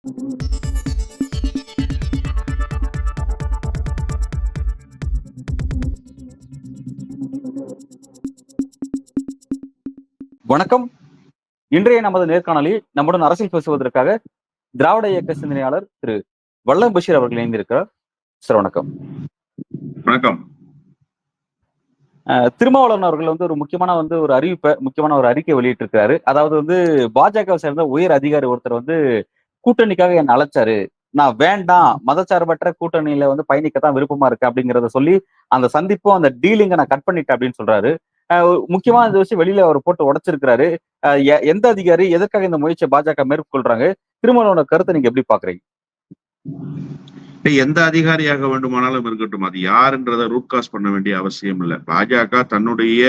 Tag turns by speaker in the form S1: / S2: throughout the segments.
S1: வணக்கம். இன்றைய நமது நேர்காணலில் நம்முடன் அரசியல் பேசுவதற்காக திராவிட இயக்க சிந்தனையாளர் திரு வல்லம் பஷீர் அவர்கள் இணைந்திருக்கிறார். சார் வணக்கம்.
S2: வணக்கம்.
S1: திருமாவளவன் அவர்கள் ஒரு முக்கியமான ஒரு அறிக்கை வெளியிட்டிருக்கிறாரு. அதாவது பாஜக சேர்ந்த உயர் அதிகாரி ஒருத்தர் கூட்டணிக்காக என்ன அழைச்சாரு, நான் வேண்டாம், மதச்சார்பற்ற கூட்டணியில பயணிக்கத்தான் விருப்பமா இருக்கு அப்படிங்கிறத சொல்லி அந்த சந்திப்பும் அந்த டீலிங்கை நான் கட் பண்ணிட்டேன் அப்படின்னு சொல்றாரு. முக்கியமா இந்த விஷயம் வெளியில அவர் போட்டு உடைச்சிருக்கிறாரு. எந்த அதிகாரி எதற்காக இந்த முயற்சியை பாஜக மேற்கொள்றாங்க? திருமாவளவனோட கருத்தை நீங்க எப்படி பாக்குறீங்க?
S2: எந்த அதிகாரியாக வேண்டுமானாலும் இருக்கட்டும், அது யாருன்றதை ரூட் காஸ் பண்ண வேண்டிய அவசியம் இல்லை. பாஜக தன்னுடைய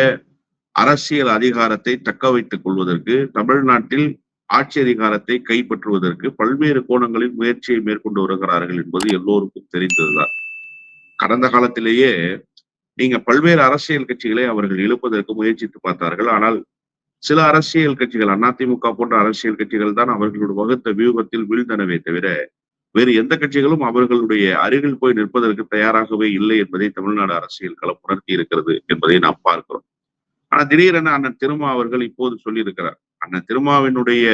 S2: அரசியல் அதிகாரத்தை தக்க வைத்துக் கொள்வதற்கு, தமிழ்நாட்டில் ஆட்சி அதிகாரத்தை கைப்பற்றுவதற்கு பல்வேறு கோணங்களில் முயற்சியை மேற்கொண்டு வருகிறார்கள் என்பது எல்லோருக்கும் தெரிந்ததுதான். கடந்த காலத்திலேயே நீங்க பல்வேறு அரசியல் கட்சிகளை அவர்கள் இழுப்பதற்கு முயற்சித்து பார்த்தார்கள். ஆனால் சில அரசியல் கட்சிகள், அதிமுக போன்ற அரசியல் கட்சிகள் தான் அவர்களுடைய வகுத்த வியூகத்தில் வீழ்ந்தனவே தவிர வேறு எந்த கட்சிகளும் அவர்களுடைய அருகில் போய் நிற்பதற்கு தயாராகவே இல்லை என்பதை தமிழ்நாடு அரசியல் களம் உணர்த்தி இருக்கிறது என்பதை நாம் பார்க்கிறோம். ஆனா திடீரென அண்ணன் திருமா அவர்கள் இப்போது சொல்லியிருக்கிறார். அண்ணன் திருமாவினுடைய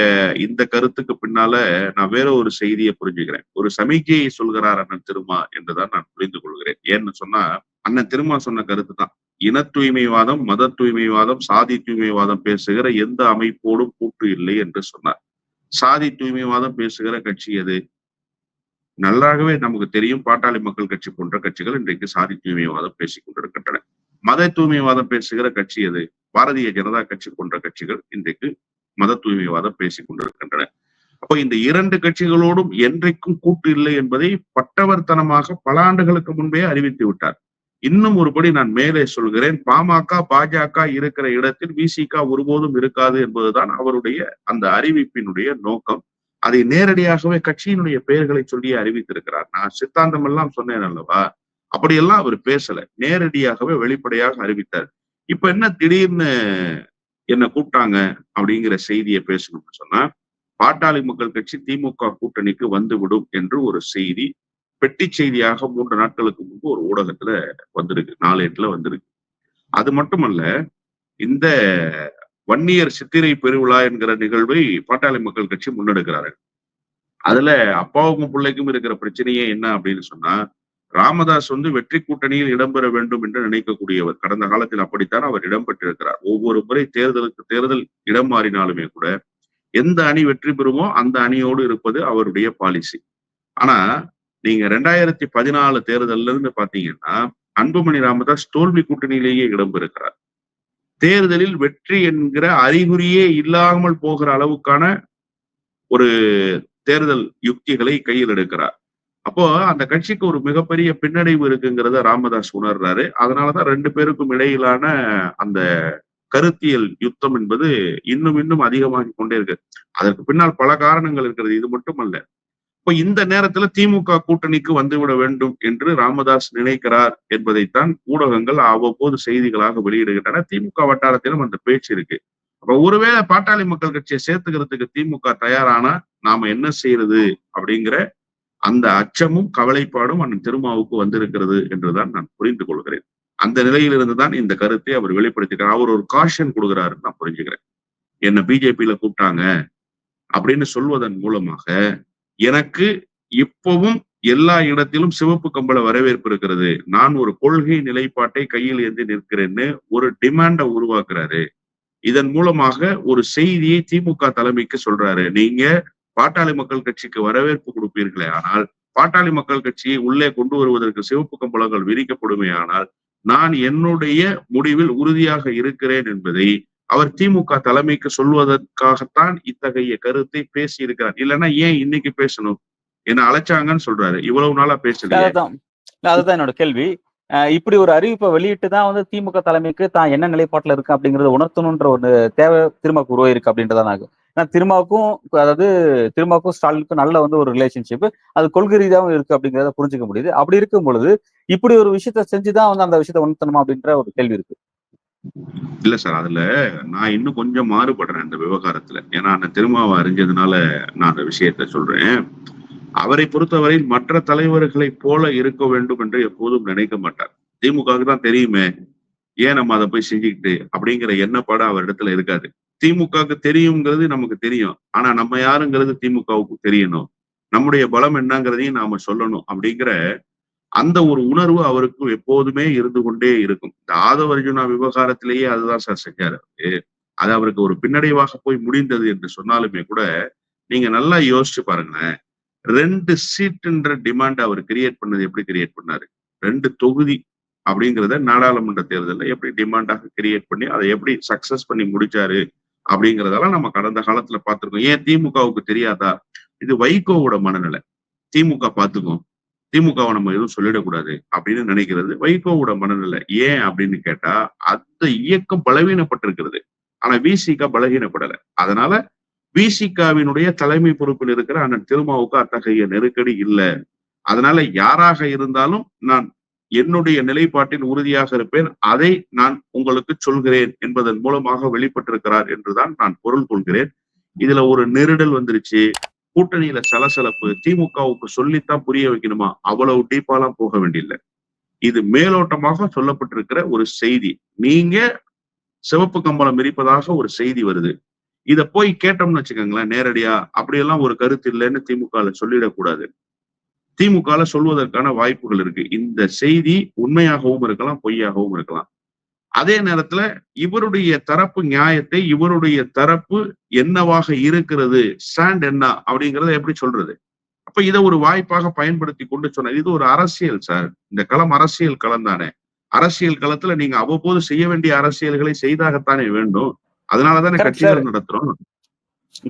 S2: இந்த கருத்துக்கு பின்னால நான் வேற ஒரு செய்தியை புரிஞ்சுக்கிறேன். ஒரு சமிக்கையை சொல்கிறார் அண்ணன் திருமா என்றுதான் நான் புரிந்து கொள்கிறேன். ஏன்னு சொன்னா, அண்ணன் திருமா சொன்ன கருத்து தான், இன தூய்மைவாதம், மத தூய்மைவாதம், சாதி தூய்மைவாதம் பேசுகிற எந்த அமைப்போடும் கூட்டு இல்லை என்று சொன்னார். சாதி தூய்மைவாதம் பேசுகிற கட்சி எது? நல்லாகவே நமக்கு தெரியும். பாட்டாளி மக்கள் கட்சி போன்ற கட்சிகள் இன்றைக்கு சாதி தூய்மைவாதம் பேசிக் கொண்டிருக்கின்றன. மத தூய்மைவாதம் பேசுகிற கட்சி எது? பாரதிய ஜனதா கட்சி போன்ற கட்சிகள் இன்றைக்கு மத தூய்மைவாதம் பேசிக் கொண்டிருக்கின்றன. அப்போ இந்த இரண்டு கட்சிகளோடும் என்றைக்கும் கூட்டு இல்லை என்பதை பட்டவர்த்தனமாக பல ஆண்டுகளுக்கு முன்பே அறிவித்து விட்டார். இன்னும் ஒருபடி நான் மேலே சொல்கிறேன், பாமக பாஜக இருக்கிற இடத்தில் விசிக ஒருபோதும் இருக்காது என்பதுதான் அவருடைய அந்த அறிவிப்பினுடைய நோக்கம். அதை நேரடியாகவே கட்சியினுடைய பெயர்களை சொல்லி அறிவித்திருக்கிறார். நான் சித்தாந்தம் எல்லாம் சொன்னேன் அல்லவா, அப்படியெல்லாம் அவர் பேசல, நேரடியாகவே வெளிப்படையாக அறிவித்தார். இப்ப என்ன திடீர்னு என்ன கூப்பிட்டாங்க அப்படிங்கிற செய்தியை பேசணும்னு சொன்னா, பாட்டாளி மக்கள் கட்சி திமுக கூட்டணிக்கு வந்துவிடும் என்று ஒரு செய்தி பெட்டி செய்தியாக 3 நாட்களுக்கு முன்பு ஒரு ஊடகத்துல வந்திருக்கு, நாளேட்டுல வந்திருக்கு. அது மட்டுமல்ல, இந்த வன்னியர் சித்திரை பெருவிழா என்கிற நிகழ்வை பாட்டாளி மக்கள் கட்சி முன்னெடுக்கிறார்கள். அதுல அப்பாவுக்கும் பிள்ளைக்கும் இருக்கிற பிரச்சனையே என்ன அப்படின்னு சொன்னா, ராமதாஸ் வெற்றி கூட்டணியில் இடம்பெற வேண்டும் என்று நினைக்கக்கூடியவர். கடந்த காலத்தில் அப்படித்தான் அவர் இடம்பெற்றிருக்கிறார். ஒவ்வொரு முறை தேர்தலுக்கு தேர்தல் இடம் மாறினாலுமே கூட எந்த அணி வெற்றி பெறுமோ அந்த அணியோடு இருப்பது அவருடைய பாலிசி. ஆனா நீங்க 2014 தேர்தல்ல இருந்து பாத்தீங்கன்னா, அன்புமணி ராமதாஸ் தோல்வி கூட்டணியிலேயே இடம்பெறுகிறார். தேர்தலில் வெற்றி என்கிற அறிகுறியே இல்லாமல் போகிற அளவுக்கான ஒரு தேர்தல் யுக்திகளை கையில் எடுக்கிறார். அப்போ அந்த கட்சிக்கு ஒரு மிகப்பெரிய பின்னடைவு இருக்குங்கிறத ராமதாஸ் உணர்றாரு. அதனாலதான் 2 பேருக்கும் இடையிலான அந்த கருத்தியல் யுத்தம் என்பது இன்னும் அதிகமாகி கொண்டே இருக்கு. அதற்கு பின்னால் பல காரணங்கள் இருக்கிறது, இது மட்டுமல்ல. இப்ப இந்த நேரத்துல திமுக கூட்டணிக்கு வந்துவிட வேண்டும் என்று ராமதாஸ் நினைக்கிறார் என்பதைத்தான் ஊடகங்கள் அவ்வப்போது செய்திகளாக வெளியிடுகின்றன. திமுக வட்டாரத்திலும் அந்த பேச்சு இருக்கு. அப்ப ஒருவேளை பாட்டாளி மக்கள் கட்சியை சேர்த்துக்கிறதுக்கு திமுக தயாரானா நாம என்ன செய்யறது அப்படிங்கிற அந்த அச்சமும் கவலைப்பாடும் அண்ணன் திருமாவுக்கு வந்திருக்கிறது என்றுதான் நான் புரிந்து கொள்கிறேன். அந்த நிலையிலிருந்துதான் இந்த கருத்தை அவர் வெளிப்படுத்திக்கிறார். அவர் ஒரு காஷன் கொடுக்கிறாருன்னு நான் புரிஞ்சுக்கிறேன். என்ன பிஜேபியில கூப்பிட்டாங்க அப்படின்னு சொல்வதன் மூலமாக எனக்கு இப்பவும் எல்லா இடத்திலும் சிவப்பு கம்பள வரவேற்பு இருக்கிறது, நான் ஒரு கொள்கை நிலைப்பாட்டை கையில் ஏந்தி நிற்கிறேன்னு ஒரு டிமாண்ட உருவாக்குறாரு. இதன் மூலமாக ஒரு செய்தியை திமுக தலைமைக்கு சொல்றாரு. நீங்க பாட்டாளி மக்கள் கட்சிக்கு வரவேற்பு கொடுப்பீர்களே ஆனால், பாட்டாளி மக்கள் கட்சியை உள்ளே கொண்டு வருவதற்கு சிவப்பு கம்பளங்கள் விரிக்கப்படுமே ஆனால், நான் என்னுடைய முடிவில் உறுதியாக இருக்கிறேன் என்பதை அவர் திமுக தலைமைக்கு சொல்வதற்காகத்தான் இத்தகைய கருத்தை பேசி இருக்கிறார். இல்லைன்னா ஏன் இன்னைக்கு பேசணும்? என்ன அழைச்சாங்கன்னு சொல்றாரு, இவ்வளவு நாளா பேசல.
S1: அதுதான் என்னோட கேள்வி. இப்படி ஒரு அறிவிப்பை வெளியிட்டு தான் திமுக தலைமைக்கு தான் என்ன நிலைப்பாட்டுல இருக்கு அப்படிங்கறத உணர்த்தணும்ன்ற ஒரு தேவை திருமாவுக்கு உருவாயிருக்கு அப்படின்றதான் ஆகும். ஏன்னா திருமாவுக்கும் ஸ்டாலினுக்கும் நல்ல ஒரு ரிலேஷன்ஷிப், அது கொள்கை ரீதியாகவும் இருக்கு அப்படிங்கிறத புரிஞ்சுக்க முடியுது. அப்படி இருக்கும் பொழுது இப்படி ஒரு விஷயத்த செஞ்சுதான் அந்த விஷயத்த உணர்த்தணுமா அப்படின்ற ஒரு கேள்வி இருக்கு.
S2: இல்ல சார், அதுல நான் இன்னும் கொஞ்சம் மாறுபடுறேன் அந்த விவகாரத்துல. ஏன்னா அந்த திருமாவை அறிஞ்சதுனால நான் அந்த விஷயத்த சொல்றேன். அவரை பொறுத்தவரை மற்ற தலைவர்களைப் போல இருக்க வேண்டும் என்று எப்போதும் நினைக்க மாட்டார். திமுகவுக்கு தான் தெரியுமே, ஏன் நம்ம அதை போய் செஞ்சுக்கிட்டு அப்படிங்கிற எண்ணப்பாடு அவரிடத்துல இருக்காது. திமுகவுக்கு தெரியுங்கிறது நமக்கு தெரியும். ஆனா நம்ம யாருங்கிறது திமுகவுக்கு தெரியணும். நம்முடைய பலம் என்னங்கிறதையும் நாம சொல்லணும் அப்படிங்கிற அந்த ஒரு உணர்வு அவருக்கு எப்போதுமே இருந்து கொண்டே இருக்கும். இந்த ஆதவ அர்ஜுனா விவகாரத்திலேயே அதுதான் சார் செஞ்சாரு அவரு. அது அவருக்கு ஒரு பின்னடைவாக போய் முடிந்தது என்று சொன்னாலுமே கூட, நீங்க நல்லா யோசிச்சு பாருங்களேன். 2 சீட்ன்ற டிமாண்ட் அவர் கிரியேட் பண்ணது எப்படி கிரியேட் பண்ணாரு? 2 தொகுதி அப்படிங்கிறத நாடாளுமன்ற தேர்தல்ல எப்படி டிமாண்டாக கிரியேட் பண்ணி, அதை எப்படி சக்சஸ் பண்ணி முடிச்சாரு அப்படிங்கிறதெல்லாம் நம்ம கடந்த காலத்துல பார்த்திருக்கோம். ஏன் திமுகவுக்கு தெரியாதா? இது வைகோவோட மனநிலை. திமுக பார்த்துக்கும். திமுகவை நம்ம எதுவும் சொல்லிடக்கூடாது அப்படின்னு நினைக்கிறது வைகோவோட மனநிலை. ஏன் அப்படின்னு கேட்டா, அந்த இயக்கம் பலவீனப்பட்டிருக்கிறது. ஆனா விசிக பலவீனப்படல. அதனால விசிகாவினுடைய தலைமை பொறுப்பில் இருக்கிற அண்ணன் திருமாவுக்கு அத்தகைய நெருக்கடி இல்ல. அதனால யாராக இருந்தாலும் நான் என்னுடைய நிலைப்பாட்டில் உறுதியாக இருப்பேன். அதை நான் உங்களுக்கு சொல்கிறேன் என்பதன் மூலமாக வெளிப்பட்டிருக்கிறார் என்றுதான் நான் பொருள் கொள்கிறேன். இதுல ஒரு நெருடல் வந்துருச்சு. கூட்டணியில சலசலப்பு. திமுகவுக்கு சொல்லித்தான் புரிய வைக்கணுமா? அவ்வளவு டீப்பாலாம் போக வேண்டியதில்லை. இது மேலோட்டமாக சொல்லப்பட்டிருக்கிற ஒரு செய்தி. நீங்க சிவப்பு கம்பளம் விரிப்பதாக ஒரு செய்தி வருது. இத போய் கேட்டோம்னு வச்சுக்கோங்களேன் நேரடியா, அப்படியெல்லாம் ஒரு கருத்து இல்லைன்னு திமுகல சொல்லிடக்கூடாது. திமுகல சொல்வதற்கான வாய்ப்புகள் இருக்கு. இந்த செய்தி உண்மையாகவும் இருக்கலாம், பொய்யாகவும் இருக்கலாம். அதே நேரத்துல இவருடைய தரப்பு நியாயத்தை, இவருடைய தரப்பு என்னவாக இருக்கிறது, ஸ்டாண்ட் என்ன அப்படிங்கிறத எப்படி சொல்றது? அப்ப இதை ஒரு வாய்ப்பாக பயன்படுத்தி கொண்டு சொன்ன இது ஒரு அரசியல் சார். இந்த களம் அரசியல் களம் தானே. அரசியல் களத்துல நீங்க அவ்வப்போது செய்ய வேண்டிய அரசியல்களை செய்தாகத்தானே வேண்டும். அதனாலதானே கட்சிகள் நடத்துறோம்.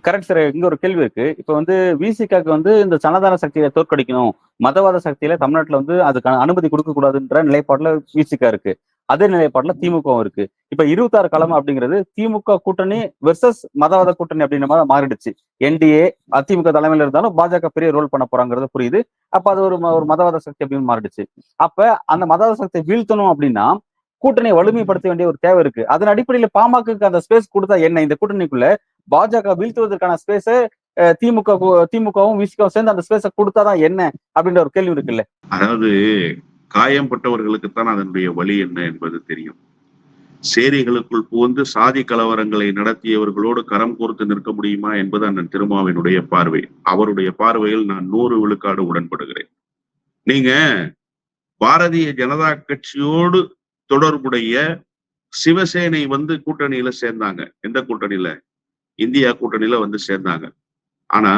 S1: Correct sir. இங்க ஒரு கேள்வி இருக்கு. இப்ப வந்து விசிகாக்கு வந்து இந்த சனாதன சக்தியை தோற்கடிக்கணும், மதவாத சக்தியில தமிழ்நாட்டுல வந்து அதுக்கான அனுமதி கொடுக்க கூடாதுன்ற நிலைப்பாடுல விசிகா இருக்கு. அதே நிலைப்பாடுல திமுகவும் இருக்கு. இப்ப 26 களம் அப்படிங்கிறது திமுக கூட்டணி வெர்சஸ் மதவாத கூட்டணி அப்படின்ற மாதிரி மாறிடுச்சு. என்டிஏ அதிமுக தலைமையில இருந்தாலும் பாஜக பெரிய ரோல் பண்ண போறாங்கிறது புரியுது. அப்ப அது ஒரு மதவாத சக்தி அப்படின்னு மாறிடுச்சு. அப்ப அந்த மதவாத சக்தியை வீழ்த்தணும் அப்படின்னா கூட்டணியை வலிமைப்படுத்த வேண்டிய ஒரு தேவை இருக்கு. அதன் அடிப்படையில பாமகக்கு அந்த ஸ்பேஸ் கொடுத்தா என்ன? இந்த கூட்டணிக்குள்ள பாஜக வீழ்த்துவதற்கான ஸ்பேஸ திமுகவும் விசிகவும் சேர்ந்து அந்த ஸ்பேஸ கொடுத்தாதான் என்ன அப்படின்ற ஒரு கேள்வி இருக்குல்ல.
S2: அதாவது காயம்பட்டவர்களுக்குத்தான் அதனுடைய வழி என்ன என்பது தெரியும். சேரிகளுக்குள் புகுந்து சாதி கலவரங்களை நடத்தியவர்களோடு கரம் கோர்த்து நிற்க முடியுமா என்பது அண்ணன் திருமாவினுடைய பார்வை. அவருடைய பார்வையில் நான் 100 விழுக்காடு உடன்படுகிறேன். நீங்க பாரதிய ஜனதா கட்சியோடு தொடர்புடைய சிவசேனை வந்து கூட்டணியில சேர்ந்தாங்க. எந்த கூட்டணியில? இந்தியா கூட்டணியில வந்து சேர்ந்தாங்க. ஆனா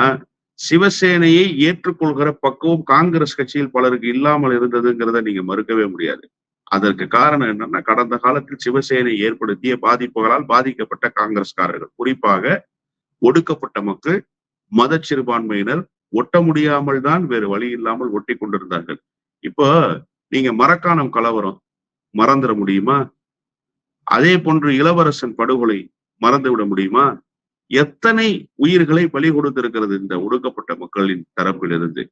S2: சிவசேனையை ஏற்றுக்கொள்கிற பக்குவம் காங்கிரஸ் கட்சியில் பலருக்கு இல்லாமல் இருந்ததுங்கிறத நீங்க மறுக்கவே முடியாது. அதற்கு காரணம் என்னன்னா, கடந்த காலத்தில் சிவசேனை ஏற்படுத்திய பாதிப்புகளால் பாதிக்கப்பட்ட காங்கிரஸ்காரர்கள், குறிப்பாக ஒடுக்கப்பட்ட மக்கள், மத சிறுபான்மையினர் ஒட்ட முடியாமல் தான் வேறு வழி இல்லாமல் ஒட்டி கொண்டிருந்தார்கள். இப்போ நீங்க மரக்காணம் கலவரம் மறந்துட முடியுமா? அதே போன்று இளவரசன் படுகொலை மறந்து விட முடியுமா? எத்தனை உயிர்களை பலி கொடுத்திருக்கிறது இந்த ஒடுக்கப்பட்ட மக்களின் தரப்பிலிருந்து.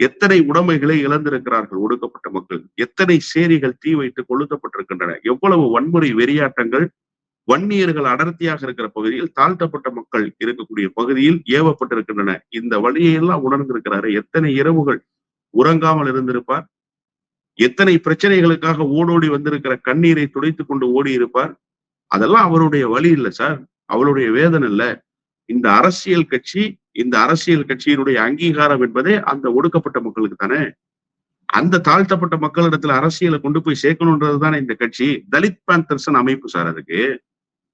S2: எத்தனை உடைமைகளை இழந்திருக்கிறார்கள் ஒடுக்கப்பட்ட மக்கள். எத்தனை சேரிகள் தீ வைத்து கொளுத்தப்பட்டிருக்கின்றன. எவ்வளவு வன்முறை வெறியாட்டங்கள் வன்னியர்கள் அடர்த்தியாக இருக்கிற பகுதியில், தாழ்த்தப்பட்ட மக்கள் இருக்கக்கூடிய பகுதியில் ஏவப்பட்டிருக்கின்றன. இந்த வழியெல்லாம் உணர்ந்திருக்கிறாரு. எத்தனை இரவுகள் உறங்காமல் இருந்திருப்பார். எத்தனை பிரச்சனைகளுக்காக ஓடோடி வந்திருக்கிற கண்ணீரை துடைத்துக் கொண்டு ஓடி இருப்பார். அதெல்லாம் அவருடைய வழி இல்லை சார். அவருடைய வேதனை இல்ல. இந்த அரசியல் கட்சியினுடைய அங்கீகாரம் என்பதே அந்த ஒடுக்கப்பட்ட மக்களுக்கு தானே. அந்த தாழ்த்தப்பட்ட மக்களிடத்துல அரசியலை கொண்டு போய் சேர்க்கணும்ன்றது தானே இந்த கட்சி. தலித் பேந்தர்ஸ் அமைப்பு சார். அதுக்கு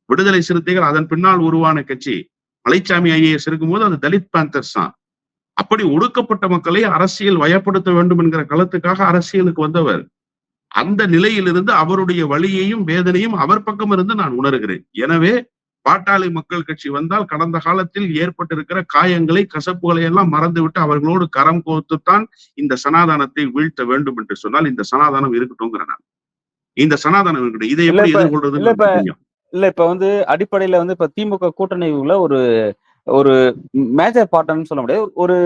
S2: விடுதலை சிறுத்தைகள் அதன் பின்னால் உருவான கட்சி. மலைச்சாமி ஐஏஎஸ் இருக்கும்போது அது தலித் பேந்தர்ஸ் தான். அப்படி ஒடுக்கப்பட்ட மக்களை அரசியல் வயப்படுத்த வேண்டும் என்கிற களத்துக்காக அரசியலுக்கு வந்தவர். அந்த நிலையிலிருந்து அவருடைய வலியையும் வேதனையும் அவர் பக்கம் இருந்து நான் உணர்கிறேன். எனவே பாட்டாளி மக்கள் கட்சி வந்தால் கடந்த காலத்தில் ஏற்பட்டிருக்கிற காயங்களை, கசப்புகளை எல்லாம் மறந்துவிட்டு அவர்களோடு கரம் கோர்த்துத்தான் இந்த சனாதானத்தை வீழ்த்த வேண்டும் என்று சொன்னால் இந்த சனாதானம் இருக்கட்டும்ங்கிற நான். இந்த சனாதானம் இருக்கட்டும். இதை எப்படி எதிர்கொள்றது?
S1: இல்ல இப்ப வந்து அடிப்படையில வந்து இப்ப திமுக கூட்டணிக்குள்ள ஒரு ஒரு மேஜர் பார்ட்னர்னு சொல்ல முடியாது. ஒரு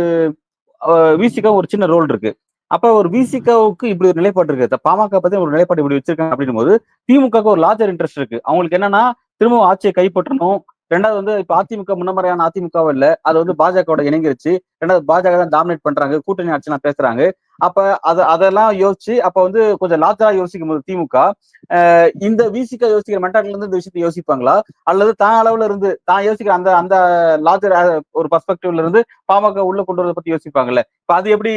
S1: விசிகா ஒரு சின்ன ரோல் இருக்கு. அப்ப ஒரு விசிகாவுக்கு இப்படி ஒரு நிலைப்பாடு இருக்கு, பாமக பத்தி ஒரு நிலைப்பாடு இப்படி வச்சிருக்காங்க அப்படின்னும் போது திமுகவுக்கு ஒரு லார்ஜர் இன்ட்ரெஸ்ட் இருக்கு. அவங்களுக்கு என்னன்னா திரும்பவும் ஆட்சியை கைப்பற்றணும். ரெண்டாவது வந்து இப்ப அதிமுக முன்னமரையான அதிமுகவும் இல்ல, அது வந்து பாஜகவோட இணைங்கிருச்சு. ரெண்டாவது பாஜக தான் டாமினேட் பண்றாங்க, கூட்டணி ஆட்சிலாம் பேசுறாங்க. அப்ப அதெல்லாம் யோசிச்சு அப்ப வந்து கொஞ்சம் லார்ஜரா யோசிக்கும் போது திமுக இந்த விசிக யோசிக்கிற மென்டாலிட்டில இருந்து இந்த விஷயத்தை யோசிப்பாங்களா, அல்லது தான் அளவுல இருந்து தான் யோசிக்கிற அந்த அந்த லார்ஜர் ஒரு பர்ஸ்பெக்டிவ்ல இருந்து பாமக உள்ள கொண்டு வரதை பத்தி யோசிப்பாங்கல்ல. இப்ப அது எப்படி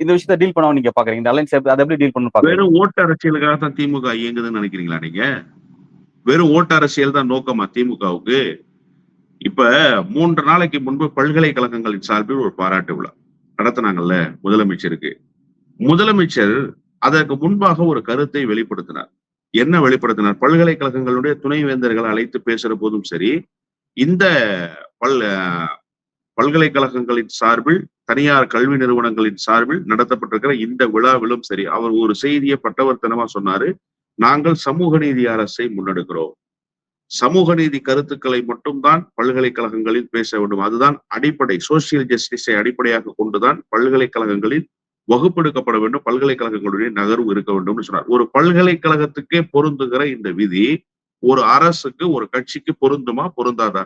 S1: இந்த விஷயத்த டீல் பண்ணவும் நீங்க பாக்குறீங்க, இந்த அலைன்ஸ் அதை எப்படி டீல் பண்ணணும் பாக்குறீங்க?
S2: வெறும் ஓட்டு அரசியலுக்காக தான் திமுக இயங்குதுன்னு நினைக்கிறீங்களா நீங்க? வெறும் ஓட்டு அரசியல் தான் நோக்கமா திமுகவுக்கு? இப்ப 3 நாளைக்கு முன்பு பல்கலைக்கழகங்களின் சார்பில் ஒரு பாராட்டு விழா நடத்தினாங்கல்ல முதலமைச்சருக்கு. முதலமைச்சர் அதற்கு முன்பாக ஒரு கருத்தை வெளிப்படுத்தினார். என்ன வெளிப்படுத்தினார்? பல்கலைக்கழகங்களுடைய துணைவேந்தர்களை அழைத்து பேசுற போதும் சரி, இந்த பல் பல்கலைக்கழகங்களின் சார்பில், தனியார் கல்வி நிறுவனங்களின் சார்பில் நடத்தப்பட்டிருக்கிற இந்த விழாவிலும் சரி, அவர் ஒரு செய்தியை பட்டவர்த்தனமா சொன்னாரு. நாங்கள் சமூக நீதி அரசை முன்னெடுக்கிறோம். சமூக நீதி கருத்துக்களை மட்டும்தான் பல்கலைக்கழகங்களில் பேச வேண்டும். அதுதான் அடிப்படை. சோசியல் ஜஸ்டிஸை அடிப்படையாக கொண்டுதான் பல்கலைக்கழகங்களில் வகுப்பெடுக்கப்பட வேண்டும். பல்கலைக்கழகங்களுடைய நகர்வு இருக்க வேண்டும் சொன்னார். ஒரு பல்கலைக்கழகத்துக்கே பொருந்துகிற இந்த விதி ஒரு அரசுக்கு, ஒரு கட்சிக்கு பொருந்துமா, பொருந்தாதா?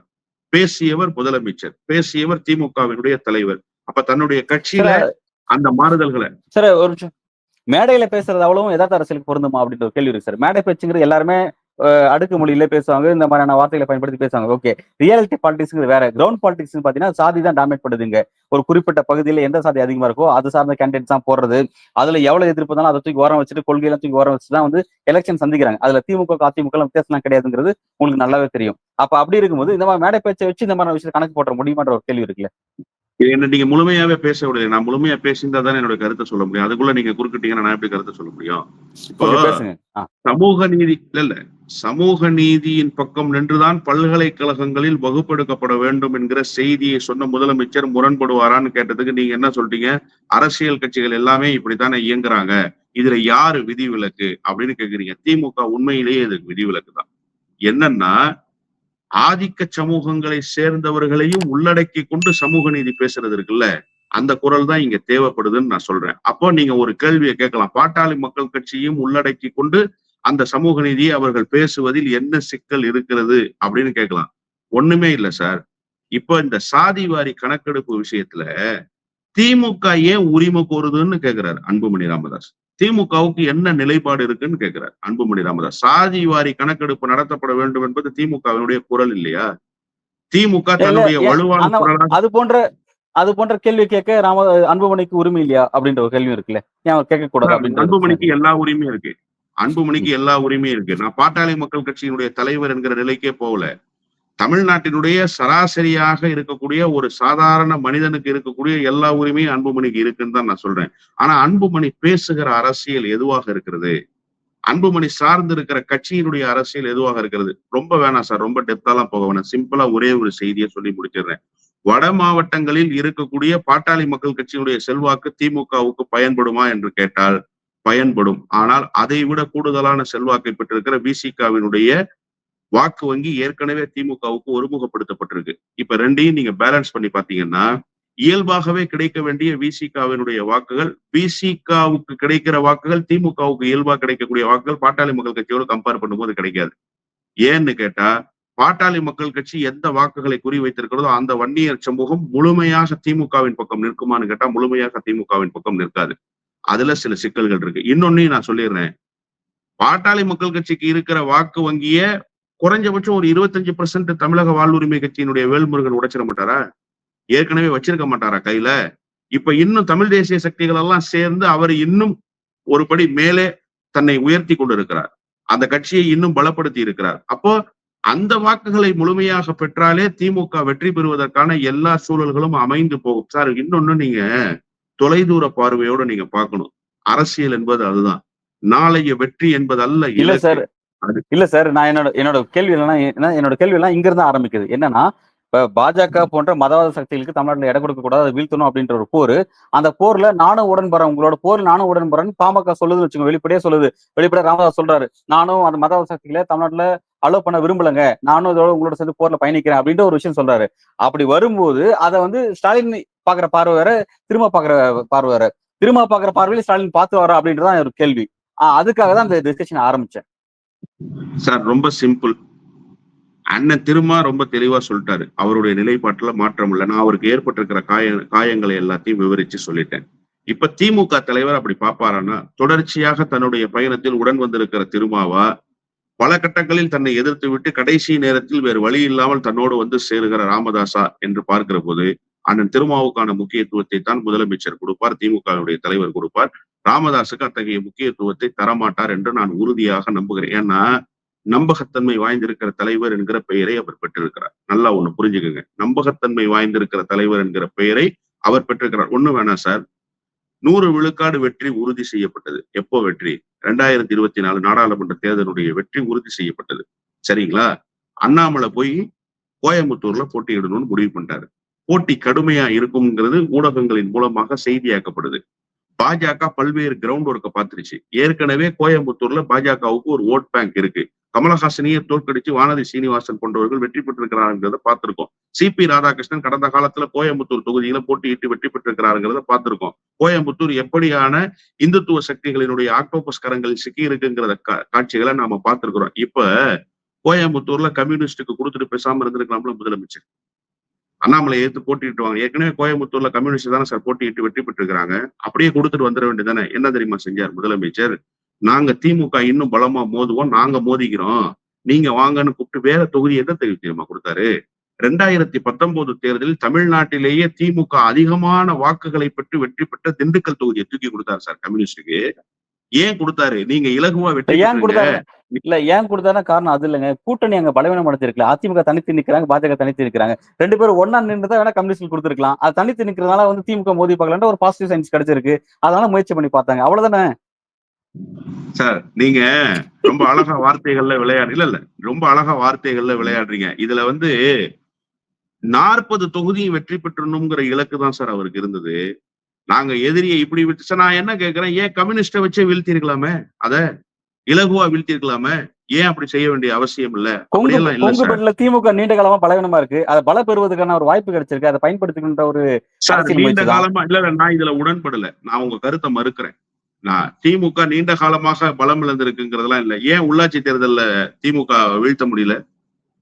S2: பேசியவர் முதலமைச்சர், பேசியவர் திமுகவினுடைய தலைவர். அப்ப தன்னுடைய கட்சியில அந்த மாறுதல்களை
S1: சார் ஒரு நிமிஷம், மேடையில பேசுறது அவ்வளவும் யதார்த்த அரசியலுக்கு பொருந்துமா அப்படின்ற ஒரு கேள்வி இருக்கு சார். மேடை பேச்சுங்கிறது எல்லாருமே அடுக்கு மொழியில பேசுவாங்க, இந்த மாதிரியான வார்த்தைகளை பயன்படுத்தி பேசுவாங்க. ஓகே, ரியாலிட்டி பாலிடிக்ஸ் வேற. கிரவுண்ட் பாலிடிக்ஸ் பாத்தீங்கன்னா சாதி தான் டாமினேட் பண்ணுதுங்க. ஒரு குறிப்பிட்ட பகுதியில எந்த சாதி அதிகமா இருக்கோ அது சார்ந்த கேண்டிடேட்ஸ் தான் போடுறது. அதுல எவ்வளவு எதிர்ப்பு இருந்தாலும் அதை தூக்கி ஓரம் வச்சுட்டு, கொள்கையெல்லாம் தூக்கி ஓரம் வச்சுதான் வந்து எலெக்ஷன் சந்திக்கிறாங்க. அதுல திமுக அதிமுக வித்தியாசம் கிடையாதுங்கிறது உங்களுக்கு நல்லாவே தெரியும். அப்ப அப்படி இருக்கும்போது இந்த மாதிரி மேடை பேச்சை வச்சு இந்த மாதிரி விஷயத்தை கணக்கு போட முடியுமான்ற ஒரு கேள்வி இருக்குல்ல.
S2: என்ன நீங்க முழுமையாவே பேச விடல. நான் முழுமையா பேசியிருந்தா தானே என்னோட கருத்தை சொல்ல முடியும். அதுக்குள்ள நீங்க குறுக்கிட்டீங்கன்னா நான் எப்படி கருத்தை சொல்ல முடியும்? இப்போ சமூக நீதி இல்ல, சமூக நீதியின் பக்கம் நின்றுதான் பல்கலைக்கழகங்களில் வகுப்பெடுக்கப்பட வேண்டும் என்கிற செய்தியை சொன்ன முதலமைச்சர் முரண்படுவாரான்னு கேட்டதுக்கு நீங்க என்ன சொல்றீங்க? அரசியல் கட்சிகள் எல்லாமே இப்படித்தானே இயங்குறாங்க, இதுல யாரு விதிவிலக்கு அப்படின்னு கேக்குறீங்க. திமுக உண்மையிலேயே இதுக்கு விதிவிலக்கு தான். என்னன்னா, ஆதிக்க சமூகங்களை சேர்ந்தவர்களையும் உள்ளடக்கி கொண்டு சமூக நீதி பேசுறது இருக்குல்ல, அந்த குரல் தான் இங்க தேவைப்படுதுன்னு நான் சொல்றேன். அப்போ நீங்க ஒரு கேள்வியை கேட்கலாம், பாட்டாளி மக்கள் கட்சியும் உள்ளடக்கி கொண்டு அந்த சமூக நீதியை அவர்கள் பேசுவதில் என்ன சிக்கல் இருக்கிறது அப்படின்னு கேட்கலாம். ஒண்ணுமே இல்லை சார். இப்ப இந்த சாதிவாரி கணக்கெடுப்பு விஷயத்துல திமுக ஏன் உரிமை கோருதுன்னு கேட்கிறாரு அன்புமணி ராமதாஸ். திமுகவுக்கு என்ன நிலைப்பாடு இருக்குன்னு கேட்கிறார் அன்புமணி ராமதாஸ். சாதி வாரி கணக்கெடுப்பு நடத்தப்பட வேண்டும் என்பது திமுகவினுடைய குரல் இல்லையா? திமுக தன்னுடைய வலுவான குரலாக
S1: அது போன்ற கேள்வி கேட்க அன்புமணிக்கு உரிமை இல்லையா அப்படின்ற ஒரு கேள்வி இருக்குல்ல, ஏன் கேட்க கூடாது?
S2: அன்புமணிக்கு எல்லா உரிமையும் இருக்கு. அன்புமணிக்கு எல்லா உரிமையும் இருக்கு. நான் பாட்டாளி மக்கள் கட்சியினுடைய தலைவர் என்கிற நிலைக்கே போகல. தமிழ்நாட்டினுடைய சராசரியாக இருக்கக்கூடிய ஒரு சாதாரண மனிதனுக்கு இருக்கக்கூடிய எல்லா உரிமையும் அன்புமணிக்கு இருக்குன்னு தான் நான் சொல்றேன். ஆனா அன்புமணி பேசுகிற அரசியல் எதுவாக இருக்கிறது? அன்புமணி சார்ந்து இருக்கிற கட்சியினுடைய அரசியல் எதுவாக இருக்கிறது? ரொம்ப வேணாம் சார், ரொம்ப டெப்தாலாம் போக வேணாம். சிம்பிளா ஒரே ஒரு செய்தியை சொல்லி முடிச்சிடுறேன். வட மாவட்டங்களில் இருக்கக்கூடிய பாட்டாளி மக்கள் கட்சியினுடைய செல்வாக்கு திமுகவுக்கு பயன்படுமா என்று கேட்டால் பயன்படும். ஆனால் அதை விட கூடுதலான செல்வாக்கை பெற்றிருக்கிற விசிகாவினுடைய வாக்கு வங்கி ஏற்கனவே திமுகவுக்கு ஒருமுகப்படுத்தப்பட்டிருக்கு. இப்ப ரெண்டையும் நீங்க பேலன்ஸ் பண்ணி பாத்தீங்கன்னா, இயல்பாகவே கிடைக்க வேண்டிய விசிகாவினுடைய வாக்குகள், விசிகாவுக்கு கிடைக்கிற வாக்குகள் திமுகவுக்கு இயல்பா கிடைக்கக்கூடிய வாக்குகள் பாட்டாளி மக்கள் கட்சியோடு கம்பேர் பண்ணும்போது கிடைக்காது. ஏன்னு கேட்டா, பாட்டாளி மக்கள் கட்சி எந்த வாக்குகளை குறி வைத்திருக்கிறதோ அந்த வன்னியர் சமூகம் முழுமையாக திமுகவின் பக்கம் நிற்குமான்னு கேட்டா முழுமையாக திமுகவின் பக்கம் நிற்காது. அதுல சில சிக்கல்கள் இருக்கு. இன்னொன்னையும் நான் சொல்லிடுறேன், பாட்டாளி மக்கள் கட்சிக்கு இருக்கிற வாக்கு வங்கிய குறைஞ்சபட்சம் ஒரு 25% தமிழக வாழ்வுரிமை கட்சியினுடைய வேல்முருகன் உடைச்சிட மாட்டாரா? ஏற்கனவே வச்சிருக்க மாட்டாரா கையில? இப்ப இன்னும் தமிழ் தேசிய சக்திகள் எல்லாம் சேர்ந்து அவர் இன்னும் ஒரு படி மேலே தன்னை உயர்த்தி கொண்டிருக்கிறார். அந்த கட்சியை இன்னும் பலப்படுத்தி இருக்கிறார். அப்போ அந்த வாக்குகளை முழுமையாக பெற்றாலே திமுக வெற்றி பெறுவதற்கான எல்லா சூழல்களும் அமைந்து போகும். சார், இன்னொன்னு நீங்க தொலைதூர பார்வையோட நீங்க பார்க்கணும். அரசியல் என்பது அதுதான். நாளைய வெற்றி என்பது அல்ல.
S1: இல்ல சார், நான் என்னோட கேள்வி எல்லாம் இங்க இருந்து ஆரம்பிக்குது. என்னன்னா, இப்ப பாஜக போன்ற மதவாத சக்திகளுக்கு தமிழ்நாட்டுல இடம் கொடுக்க கூடாது, அதை வீழ்த்தணும் அப்படின்ற ஒரு போர். அந்த போர்ல நானும் உடன்படுறேன், உங்களோட போர் நானும் உடன்படுறேன் பாமக சொல்லுதுன்னு வச்சுக்கோங்க. வெளிப்படையா சொல்லுது. வெளிப்படையா ராமதாஸ் சொல்றாரு, நானும் அந்த மதவாத சக்திகளை தமிழ்நாட்டுல அலோவ் பண்ண விரும்பலங்க, நானும் இதோட உங்களோட சேர்ந்து போர்ல பயணிக்கிறேன் அப்படின்ற ஒரு விஷயம் சொல்றாரு. அப்படி வரும்போது அதை வந்து ஸ்டாலின் பாக்குற பார்வை வேற, திரும்ப பாக்குற பார்வை வேற. திரும்ப பாக்குற பார்வையில ஸ்டாலின் பார்த்து வரா அப்படின்றதான் ஒரு கேள்வி. அதுக்காக தான் இந்த டிஸ்கஷன் ஆரம்பிச்சேன்.
S2: சார் ரொம்ப சிம்பிள். அண்ணன் திருமா ரொம்ப தெளிவா சொல்லிட்டாரு. அவருடைய நிலைப்பாட்டுல மாற்றம் இல்லை. நான் அவருக்கு ஏற்பட்டிருக்கிற காயங்களை எல்லாத்தையும் விவரிச்சு சொல்லிட்டேன். இப்ப திமுக தலைவர் அப்படி பாப்பாரான்னா, தொடர்ச்சியாக தன்னுடைய பயணத்தில் உடன் வந்திருக்கிற திருமாவா, பல கட்டங்களில் தன்னை எதிர்த்து விட்டு கடைசி நேரத்தில் வேறு வழி இல்லாமல் தன்னோடு வந்து சேருகிற ராமதாசா என்று பார்க்கிற போது, அண்ணன் திருமாவுக்கான முக்கியத்துவத்தை தான் முதலமைச்சர் கொடுப்பார், திமுகவுடைய தலைவர் கொடுப்பார். ராமதாசுக்கு அத்தகைய முக்கியத்துவத்தை தரமாட்டார் என்று நான் உறுதியாக நம்புகிறேன். ஏன்னா நம்பகத்தன்மை வாய்ந்திருக்கிற தலைவர் என்கிற பெயரை அவர் பெற்றிருக்கிறார். நல்லா ஒண்ணு புரிஞ்சுக்கோங்க. நம்பகத்தன்மை வாய்ந்திருக்கிற தலைவர் என்கிற பெயரை அவர் பெற்றிருக்கிறார். ஒண்ணு வேணாம் சார், 100 விழுக்காடு வெற்றி உறுதி செய்யப்பட்டது. எப்போ வெற்றி? 2024 நாடாளுமன்ற தேர்தலுடைய வெற்றி உறுதி செய்யப்பட்டது. சரிங்களா? அண்ணாமலை போய் கோயம்புத்தூர்ல போட்டியிடணும்னு முடிவு பண்ணிட்டாரு. போட்டி கடுமையா இருக்கும்ங்கிறது ஊடகங்களின் மூலமாக செய்தியாக்கப்படுது. பாஜக பல்வேறு கிரவுண்ட் ஒர்க்க பார்த்துருச்சு. ஏற்கனவே கோயம்புத்தூர்ல பாஜகவுக்கு ஒரு ஓட் பேங்க் இருக்கு. கமலஹாசனையே தோற்கடிச்சு வானதி சீனிவாசன் போன்றவர்கள் வெற்றி பெற்றிருக்கிறாருங்கிறத பார்த்திருக்கோம். சிபி ராதாகிருஷ்ணன் கடந்த காலத்துல கோயம்புத்தூர் தொகுதியில போட்டியிட்டு வெற்றி பெற்றிருக்கிறாருங்கிறத பார்த்திருக்கோம். கோயம்புத்தூர் எப்படியான இந்துத்துவ சக்திகளினுடைய ஆக்டோபஸ் கரங்களில் சிக்கி இருக்குங்கிறத காட்சிகளை நாம பார்த்திருக்கிறோம். இப்ப கோயம்புத்தூர்ல கம்யூனிஸ்டுக்கு கொடுத்துட்டு பேசாம இருந்திருக்கலாம்ல முதலமைச்சர். அண்ணாமலை ஏத்து போட்டிட்டு வாங்க. ஏற்கனவே கோயம்புத்தூர்ல கம்யூனிஸ்ட் தானே சார் போட்டியிட்டு வெற்றி பெற்றிருக்கிறாங்க. அப்படியே கொடுத்துட்டு வந்துட வேண்டியதானே. என்ன தெரியுமா செஞ்சார் முதலமைச்சர்? நாங்க திமுக இன்னும் பலமா மோதுவோம், நாங்க மோதிக்கிறோம், நீங்க வாங்கன்னு கூப்பிட்டு வேற தொகுதி எந்த தொகுதி தெரியுமா கொடுத்தாரு? 2019 தேர்தலில் தமிழ்நாட்டிலேயே திமுக அதிகமான வாக்குகளை பெற்று வெற்றி பெற்ற திண்டுக்கல் தொகுதியை தூக்கி கொடுத்தாரு சார் கம்யூனிஸ்டுக்கு. ஏன் கொடுத்தாரு? நீங்க இலகுவா வெற்றி
S1: இல்ல ஏன் கொடுத்தாருன்னா காரணம் அது இல்லைங்க. கூட்டணி அங்க பலவீனம் அடைஞ்சிருக்கல. அதிமுக தனித்து நிக்கிறாங்க, பாஜக தனித்து நிக்கிறாங்க. 2 பேரும் ஒன்னா நின்றுதான் வேணா கம்யூனிஸ்ட் கொடுத்துருக்கலாம். அது தனித்து நிக்கிறதுனால வந்து திமுக மோதி பார்க்கலான்ற ஒரு பாசிட்டிவ் சயின்ஸ் கிடைச்சிருக்கு. அதனால முயற்சி பண்ணி பார்த்தாங்க. அவ்வளவுதானே
S2: சார். நீங்க ரொம்ப அழகா வார்த்தைகள்ல ரொம்ப அழகா வார்த்தைகள்ல விளையாடுறீங்க. இதுல வந்து 40 தொகுதியும் வெற்றி பெற்றணுங்கிற இலக்கு தான் சார் அவருக்கு இருந்தது. நாங்க எதிரியை இப்படி விட்டு சார், நான் என்ன கேட்கிறேன், ஏன் கம்யூனிஸ்ட வச்சே வீழ்த்தி இருக்கலாமே? அத இலகுவா வீழ்த்தி இருக்கலாமே? ஏன் அப்படி செய்ய வேண்டிய அவசியம் இல்ல?
S1: திமுக நீண்ட காலமா பலவீனமா இருக்கு. அதை பல பெறுவதற்கான ஒரு வாய்ப்பு கிடைச்சிருக்கு. அதை பயன்படுத்திக்கின்ற ஒரு
S2: நீண்ட காலமா நான் இதுல உடன்படல. நான் உங்க கருத்தை மறுக்கிறேன். நான் திமுக நீண்ட காலமாக பலம் இழந்திருக்குங்கிறதெல்லாம் இல்ல. ஏன் உள்ளாட்சி தேர்தல்ல திமுக வீழ்த்த முடியல?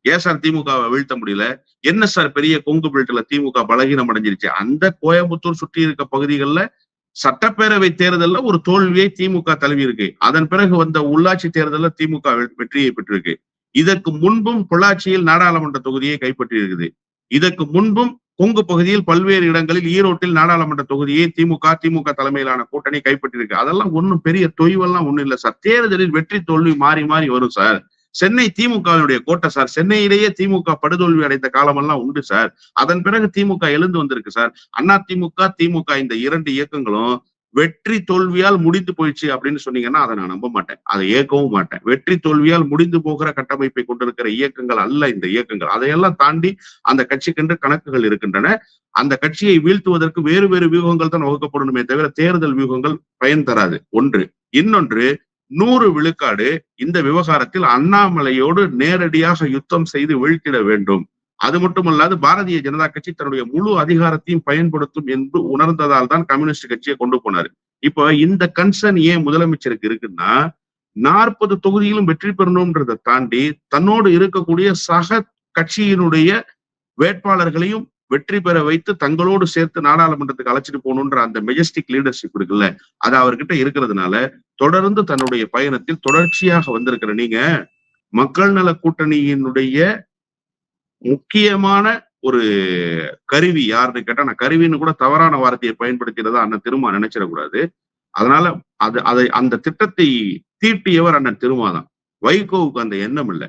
S2: ஏன் சார் திமுகவை வீழ்த்த முடியல? என்ன சார் பெரிய கொங்கு பெல்ட்ல திமுக பலகீனம் அடைஞ்சிருச்சு? அந்த கோயம்புத்தூர் சுற்றி இருக்க பகுதிகளில் சட்டப்பேரவை தேர்தல்ல ஒரு தோல்வியை திமுக தழுவி இருக்கு. அதன் பிறகு வந்த உள்ளாட்சி தேர்தலில் திமுக வெற்றியை பெற்றிருக்கு. இதற்கு முன்பும் பொள்ளாச்சியில் நாடாளுமன்ற தொகுதியை கைப்பற்றி இருக்குது. இதற்கு முன்பும் கொங்கு பகுதியில் பல்வேறு இடங்களில் ஈரோட்டில் நாடாளுமன்ற தொகுதியை திமுக தலைமையிலான கூட்டணி கைப்பற்றிருக்கு. அதெல்லாம் ஒன்னும் பெரிய தொய்வெல்லாம் ஒண்ணும் இல்லை சார். தேர்தலில் வெற்றி தோல்வி மாறி மாறி வரும் சார். சென்னை திமுகவினுடைய கோட்டை சார். சென்னையிலேயே திமுக படுதோல்வி அடைந்த காலமெல்லாம் உண்டு சார். அதன் பிறகு திமுக எழுந்து வந்திருக்கு சார். அண்ணா திமுக இந்த 2 இயக்கங்களும் வெற்றி தோல்வியால் முடிந்து போயிடுச்சு அப்படின்னு சொன்னீங்கன்னா அதை நான் நம்ப மாட்டேன். அதை ஏற்கவும் மாட்டேன். வெற்றி தோல்வியால் முடிந்து போகிற கட்டமைப்பை கொண்டிருக்கிற இயக்கங்கள் அல்ல இந்த இயக்கங்கள். அதையெல்லாம் தாண்டி அந்த கட்சிக்கென்று கணக்குகள் இருக்கின்றன. அந்த கட்சியை வீழ்த்துவதற்கு வேறு வேறு வியூகங்கள் தான் வகுக்கப்படணுமே தவிர தேர்தல் வியூகங்கள் பயன் தராது. ஒன்று. இன்னொன்று, 100 விழுக்காடு இந்த விவகாரத்தில் அண்ணாமலையோடு நேரடியாக யுத்தம் செய்து வீழ்த்திட வேண்டும். அது மட்டுமல்லாது பாரதிய ஜனதா கட்சி தன்னுடைய முழு அதிகாரத்தையும் பயன்படுத்தும் என்று உணர்ந்ததால் தான் கம்யூனிஸ்ட் கட்சியை கொண்டு போனாரு. இப்ப இந்த கன்சர்ன் ஏன் முதலமைச்சருக்கு இருக்குன்னா, 40 தொகுதியிலும் வெற்றி பெறணும்ன்றதை தாண்டி தன்னோடு இருக்கக்கூடிய சக கட்சியினுடைய வேட்பாளர்களையும் வெற்றி பெற வைத்து தங்களோடு சேர்த்து நாடாளுமன்றத்துக்கு அழைச்சிட்டு போகணுன்ற அந்த மெஜஸ்டிக் லீடர்ஷிப் இருக்குல்ல, அது அவர்கிட்ட இருக்கிறதுனால தொடர்ந்து தன்னுடைய பயணத்தில் தொடர்ச்சியாக வந்திருக்கிற நீங்க மக்கள் நல கூட்டணியினுடைய முக்கியமான ஒரு கருவி யாருன்னு கேட்டா, நான் கருவின்னு கூட தவறான வார்த்தையை பயன்படுத்தினதா அண்ணன் திருமா நினைச்சிடக்கூடாது. அதனால அந்த திட்டத்தை தீட்டியவர் அண்ணன் திருமா தான். வைகோவுக்கு அந்த எண்ணம் இல்லை,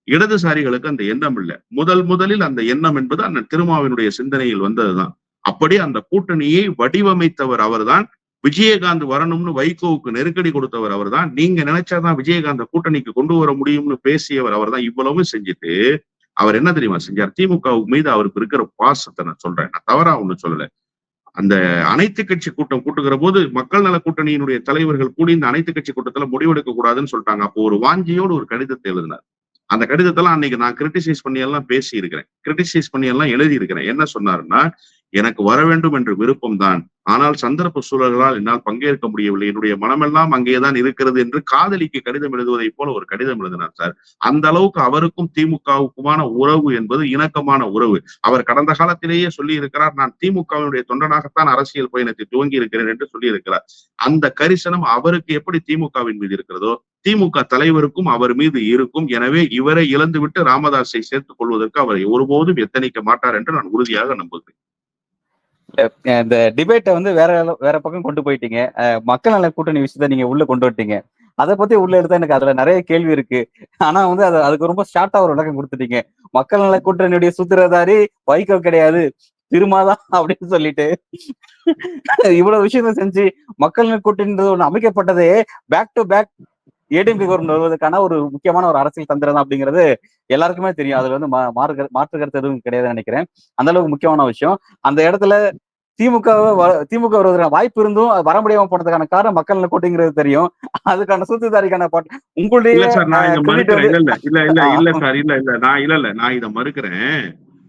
S2: இடதுசாரிகளுக்கு அந்த எண்ணம் இல்லை. முதலில் அந்த எண்ணம் என்பது அண்ணன் திருமாவினுடைய சிந்தனையில் வந்ததுதான். அப்படி அந்த கூட்டணியை வடிவமைத்தவர் அவர்தான். விஜயகாந்த் வரணும்னு வைகோவுக்கு நெருக்கடி கொடுத்தவர் அவர் தான். நீங்க நினைச்சாதான் விஜயகாந்த் கூட்டணிக்கு கொண்டு வர முடியும்னு பேசியவர் அவர் தான். இவ்வளவும் செஞ்சுட்டு அவர் என்ன தெரியுமா செஞ்சார்? திமுக மீது அவருக்கு இருக்கிற பாசத்தை நான் சொல்றேன், நான் தவறா ஒண்ணு சொல்லல. அந்த அனைத்து கட்சி கூட்டம் கூட்டுகிற போது மக்கள் நல கூட்டணியினுடைய தலைவர்கள் கூடி இந்த அனைத்து கட்சி கூட்டத்துல முடிவெடுக்க கூடாதுன்னு சொல்லிட்டாங்க. அப்போ ஒரு வாஞ்சியோடு ஒரு கடிதத்தை எழுதினார். அந்த கடிதத்தெல்லாம் அன்னைக்கு நான் கிரிட்டிசைஸ் பண்ணி எல்லாம் பேசி இருக்கிறேன், கிரிட்டிசைஸ் பண்ணி எல்லாம் எழுதி இருக்கிறேன். என்ன சொன்னாருன்னா, எனக்கு வர வேண்டும் என்ற விருப்பம் தான், ஆனால் சந்தர்ப்ப சூழல்களால் என்னால் பங்கேற்க முடியவில்லை, என்னுடைய மனமெல்லாம் அங்கேதான் இருக்கிறது என்று காதலிக்கு கடிதம் எழுதுவதை போல ஒரு கடிதம் எழுதினார் சார். அந்த அளவுக்கு அவருக்கும் திமுகவுக்குமான உறவு என்பது இணக்கமான உறவு. அவர் கடந்த காலத்திலேயே சொல்லி இருக்கிறார், நான் திமுகவினுடைய தொண்டனாகத்தான் அரசியல் பயணத்தை துவங்கி இருக்கிறேன் என்று சொல்லி இருக்கிறார். அந்த கரிசனம் அவருக்கு எப்படி திமுகவின் மீது இருக்கிறதோ திமுக தலைவருக்கும் அவர் மீது இருக்கும். எனவே இவரை இழந்துவிட்டு ராமதாஸை சேர்த்துக் கொள்வதற்கு அவர் ஒருபோதும் எத்தனிக்க மாட்டார் என்று நான் உறுதியாக நம்புகிறேன்.
S1: இந்த டிபேட்டை வந்து வேற பக்கம் கொண்டு போயிட்டீங்க. மக்கள் நல கூட்டணி விஷயத்த நீங்க உள்ள கொண்டு வந்துட்டீங்க. அதை பத்தி உள்ள எடுத்தா எனக்கு அதுல நிறைய கேள்வி இருக்கு. ஆனா வந்து அதுக்கு ரொம்ப ஷார்ட்டா ஒரு விளக்கம் கொடுத்துட்டீங்க. மக்கள் நல கூட்டணியுடைய சூத்திரதாரி வைகோ கிடையாது, திருமாதான் அப்படின்னு சொல்லிட்டு இவ்வளவு விஷயத்த செஞ்சு மக்கள் நல கூட்டணின்றது ஒண்ணு அமைக்கப்பட்டதே back to back ADMK government வருவதற்கான ஒரு முக்கியமான ஒரு அரசியல் தந்திரம் தான் அப்படிங்கிறது எல்லாருக்குமே தெரியும். அதுல வந்து மாற்று கருத்து எதுவும் கிடையாதுன்னு நினைக்கிறேன். அந்த அளவுக்கு முக்கியமான விஷயம். அந்த இடத்துல திமுக வருவதற்கான வாய்ப்பு இருந்தும் அது வர முடியாம போனதுக்கான காரணம் மக்கள் நல கூட்டணிங்கிறது தெரியும். அதுக்கான சூத்திரதாரிக்கான உங்களுடைய
S2: நான் இதை மறுக்கிறேன்.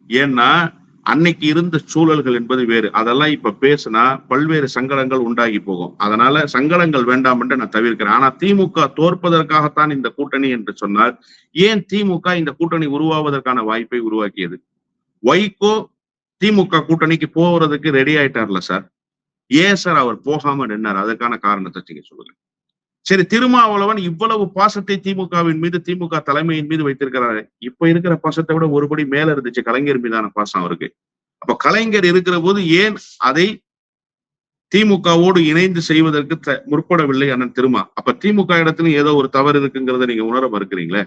S2: ஏன்னா அன்னைக்கு இருந்த சூழல்கள் என்பது வேறு. அதெல்லாம் இப்ப பேசினா பல்வேறு சங்கடங்கள் உண்டாகி போகும். அதனால சங்கடங்கள் வேண்டாம் என்று நான் தவிர்க்கிறேன். ஆனா திமுக தோற்பதற்காகத்தான் இந்த கூட்டணி என்று சொன்னால் ஏன் திமுக இந்த கூட்டணி உருவாவதற்கான வாய்ப்பை உருவாக்கியது? வைகோ திமுக கூட்டணிக்கு போறதுக்கு ரெடி ஆயிட்டார்ல சார். ஏன் சார் அவர் போகாம நின்னார்? அதுக்கான காரணத்தை நீங்க சொல்லுங்க. சரி, திருமாவளவன் இவ்வளவு பாசத்தை திமுகவின் மீது, திமுக தலைமையின் மீது வைத்திருக்கிறாரு. இப்ப இருக்கிற பாசத்தை விட ஒருபடி மேல இருந்துச்சு கலைஞர் மீதான பாசம் அவருக்கு. அப்ப கலைஞர் இருக்கிற போது ஏன் அதை திமுகவோடு இணைந்து செய்வதற்கு முற்படவில்லை அண்ணன் திருமா? அப்ப திமுக இடத்துல ஏதோ ஒரு தவறு இருக்குங்கிறத நீங்க உணர மறுக்கிறீங்களே.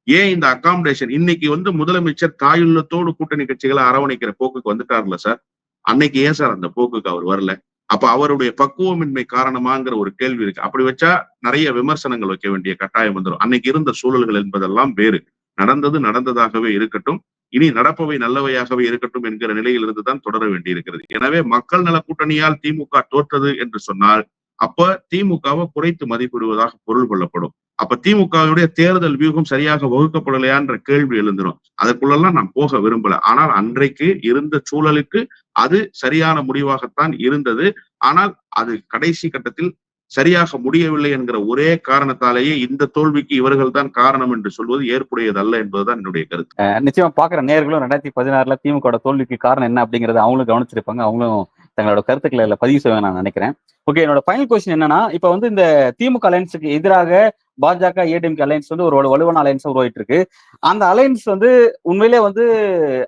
S2: ஏன் இந்த அகாமடேஷன்? இன்னைக்கு வந்து முதலமைச்சர் தாயுள்ளத்தோடு கூட்டணி கட்சிகளை அரவணைக்கிற போக்குக்கு வந்துட்டார்ல சார். அன்னைக்கு ஏன் சார் அந்த போக்குக்கு அவர் வரல? அப்ப அவருடைய பக்குவமின்மை காரணமாங்கிற ஒரு கேள்வி இருக்கு. அப்படி வச்சா நிறைய விமர்சனங்கள் வைக்க வேண்டிய கட்டாயம் வந்துடும். அன்னைக்கு இருந்த சூழல்கள் என்பதெல்லாம் வேறு. நடந்தது நடந்ததாகவே இருக்கட்டும், இனி நடப்பவை நல்லவையாகவே இருக்கட்டும் என்கிற நிலையில் இருந்துதான் தொடர வேண்டி இருக்கிறது. எனவே மக்கள் நல கூட்டணியால் திமுக தோற்றது என்று சொன்னால் அப்ப திமுகவை குறைத்து மதிப்பிடுவதாக பொருள் கொள்ளப்படும். அப்ப திமுகவுடைய தேர்தல் வியூகம் சரியாக வகுக்கப்படலையான்ற கேள்வி எழுந்துரும். அதற்குள்ளெல்லாம் நான் போக விரும்பல. ஆனால் அன்றைக்கு இருந்த சூழலுக்கு அது சரியான முடிவாகத்தான் இருந்தது. ஆனால் அது கடைசி கட்டத்தில் சரியாக முடியவில்லை என்கிற ஒரே காரணத்தாலேயே இந்த தோல்விக்கு இவர்கள் தான் காரணம் என்று சொல்வது ஏற்புடையதல்ல என்பதுதான் என்னுடைய கருத்து.
S1: நிச்சயமா பாக்குற நேயர்களும் 2016 திமுக தோல்விக்கு காரணம் என்ன அப்படிங்கறத அவங்களும் கவனிச்சிருப்பாங்க. அவங்களும் தங்களோட கருத்துக்களை பதிவு செய்ய நான் நினைக்கிறேன். ஓகே, என்னோட ஃபைனல் கொஸ்டின் என்னன்னா, இப்ப வந்து இந்த திமுக அலையன்ஸுக்கு எதிராக பாஜக ஏடிஎம்கே அலையன்ஸ் வந்து ஒரு வலுவான அலையன்ஸ் உருவாயிட்டு இருக்கு. அந்த அலையன்ஸ் வந்து உண்மையிலே வந்து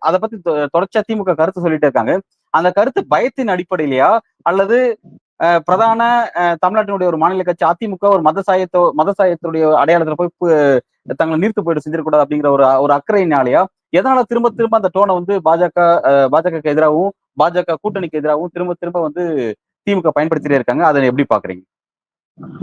S1: அதை பத்தி தொடர்ச்சியா திமுக கருத்து சொல்லிட்டு இருக்காங்க. அந்த கருத்து பயத்தின் அடிப்படையிலையா அல்லது பிரதான தமிழ்நாட்டினுடைய ஒரு மாநில கட்சி அதிமுக ஒரு மதசாயத்துடைய அடையாளத்துல போய் தங்களை நீர்த்து போயிட்டு செஞ்சிடக்கூடாது அப்படிங்கிற ஒரு அக்கறையினாலயா, எதனால திரும்ப திரும்ப அந்த டோனை வந்து பாஜக எதிராகவும் பாஜக கூட்டணிக்கு எதிராகவும் திரும்ப வந்து திமுக பயன்படுத்திட்டே இருக்காங்க? அதை எப்படி பாக்குறீங்க?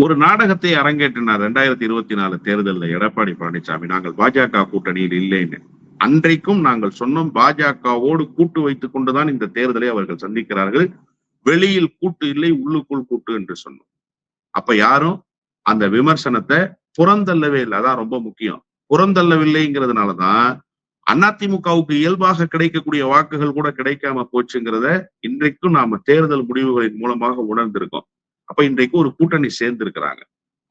S2: ஒரு நாடகத்தை அரங்கேற்றினார் 2024 தேர்தலில் எடப்பாடி பழனிசாமி. நாங்கள் பாஜக கூட்டணியில் இல்லைன்னு. அன்றைக்கும் நாங்கள் சொன்னோம், பாஜகவோடு கூட்டு வைத்துக் கொண்டுதான் இந்த தேர்தலை அவர்கள் சந்திக்கிறார்கள். வெளியில் கூட்டு இல்லை, உள்ளுக்குள் கூட்டு என்று சொன்னோம். அப்ப யாரும் அந்த விமர்சனத்தை புறந்தள்ளவே இல்லை. அதான் ரொம்ப முக்கியம். புறந்தள்ளவில்லைங்கிறதுனாலதான் அதிமுகவுக்கு இயல்பாக கிடைக்கக்கூடிய வாக்குகள் கூட கிடைக்காம போச்சுங்கிறத இன்றைக்கும் நாம தேர்தல் முடிவுகளின் மூலமாக உணர்ந்திருக்கோம். அப்ப இன்றைக்கு ஒரு கூட்டணி சேர்ந்து இருக்கிறாங்க.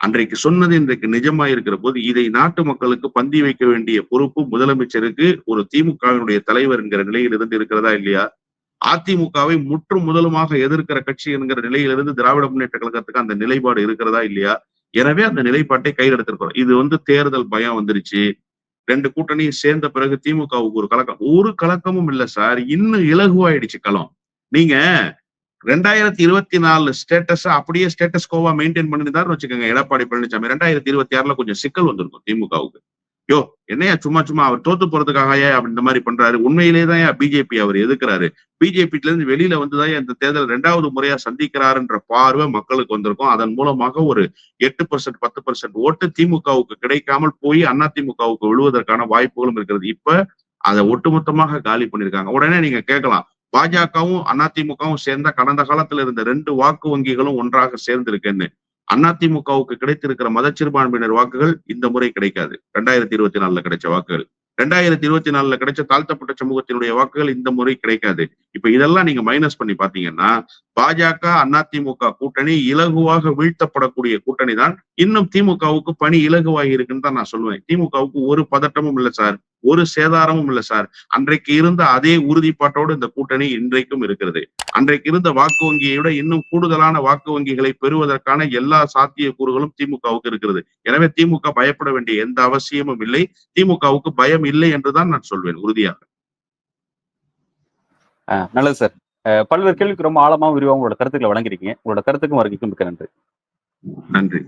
S2: அன்றைக்கு சொன்னது இன்றைக்கு நிஜமா இருக்கிற போது இதை நாட்டு மக்களுக்கு பந்தி வைக்க வேண்டிய பொறுப்பு முதலமைச்சருக்கு ஒரு திமுகவினுடைய தலைவர் என்கிற நிலையில் இருந்து இருக்கிறதா இல்லையா? அதிமுகவை முற்றும் முதலுமாக எதிர்க்கிற கட்சி என்கிற நிலையிலிருந்து திராவிட முன்னேற்ற கழகத்துக்கு அந்த நிலைப்பாடு இருக்கிறதா இல்லையா? எனவே அந்த நிலைப்பாட்டை கையில் எடுத்திருக்கிறோம். இது வந்து தேர்தல் பயம் வந்துருச்சு, 2 கூட்டணியும் சேர்ந்த பிறகு திமுகவுக்கு ஒரு கலக்கமும் இல்லை சார். இன்னும் இலகுவாயிடுச்சு களம். நீங்க 2024 ஸ்டேட்டஸ் அப்படியே ஸ்டேட்டஸ் கோவா மெயின்டைன் பண்ணிருந்தாருன்னு வச்சுக்கோங்க எடப்பாடி பழனிசாமி, 2026 கொஞ்சம் சிக்கல் வந்திருக்கும் திமுகவுக்கு. யோ என்னையா சும்மா அவர் தோத்து போறதுக்காக இந்த மாதிரி பண்றாரு? உண்மையிலேதான் பிஜேபி அவர் எதுக்குறாரு. பிஜேபில இருந்து வெளியில வந்துதான் இந்த தேர்தல் 2வது முறையா சந்திக்கிறாருன்ற பார்வை மக்களுக்கு வந்திருக்கும். அதன் மூலமாக ஒரு 8% 10% ஓட்டு திமுகவுக்கு கிடைக்காமல் போய் அதிமுகவுக்கு விழுவதற்கான வாய்ப்புகளும் இருக்கிறது. இப்ப அதை ஒட்டுமொத்தமாக காலி பண்ணிருக்காங்க. உடனே நீங்க கேட்கலாம், பாஜகவும் அதிமுகவும் சேர்ந்த கடந்த காலத்துல இருந்த 2 வாக்கு வங்கிகளும் ஒன்றாக சேர்ந்திருக்குன்னு. அதிமுகவுக்கு கிடைத்திருக்கிற மதச்சிறுபான்மையினர் வாக்குகள் இந்த முறை கிடைக்காது. 2024 கிடைச்ச வாக்குகள் 2024 கிடைச்ச தாழ்த்தப்பட்ட சமூகத்தினுடைய வாக்குகள் இந்த முறை கிடைக்காது. இப்ப இதெல்லாம் நீங்க மைனஸ் பண்ணி பாத்தீங்கன்னா பாஜக அதிமுக கூட்டணி இலகுவாக வீழ்த்தப்படக்கூடிய கூட்டணி தான். இன்னும் திமுகவுக்கு பணி இலகுவாகி இருக்குன்னு தான் நான் சொல்லுவேன். திமுகவுக்கு ஒரு பதட்டமும் இல்லை சார், ஒரு சேதாரமும் இல்லை சார். அன்றைக்கு இருந்த அதே உறுதிப்பாட்டோடு இந்த கூட்டணி இன்றைக்கும் இருக்கிறது. அன்றைக்கு இருந்த வாக்கு வங்கியை விட இன்னும் கூடுதலான வாக்கு வங்கிகளை பெறுவதற்கான எல்லா சாத்தியக்கூறுகளும் திமுகவுக்கு இருக்கிறது. எனவே திமுக பயப்பட வேண்டிய எந்த அவசியமும் இல்லை. திமுகவுக்கு பயம் இல்லை என்றுதான் நான் சொல்வேன் உறுதியாக.
S1: நல்லது சார். பல்வேறு கேள்விக்கு ரொம்ப ஆழமா விரிவாக உங்களோட கருத்துக்களை வழங்கிருக்கீங்க. உங்களோட கருத்துக்கும் வருகைக்கும் மிக்க நன்றி.
S2: நன்றி.